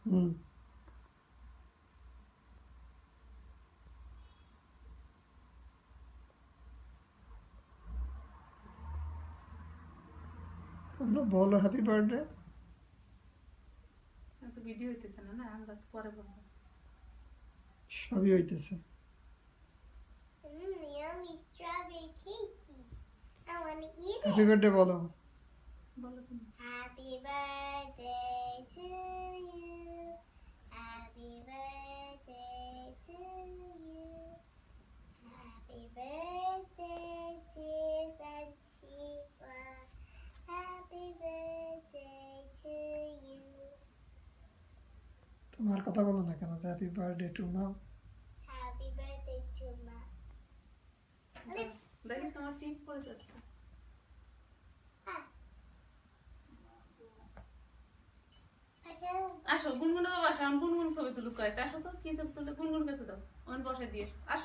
হুম। তোমরা বলো happy birthday. তো ভিডিও হইতেছে না, না আমরা তো পরে বলবো। সবই হইতেছে। Yummy strawberry cakey. I want to eat happy it. Birthday বলো। বলো তুমি। Happy birthday to you. Happy birthday to you. Happy birthday, dear Sanchifa. Happy birthday to you. তোমার কথা বলো না কেন? হ্যাপি বার্থডে টু মা। Happy birthday to Ma. দেখিস আমার টিপ পড়ে যাচ্ছে। আসো গুনগুন বাবা, আসো, আমি গুনগুন ছবি তুলুক কয়েকটা। আসো তো, কি ছবি তুলতে গুনগুন কাছে দাও, ওখানে বসে দিয়ে আসো।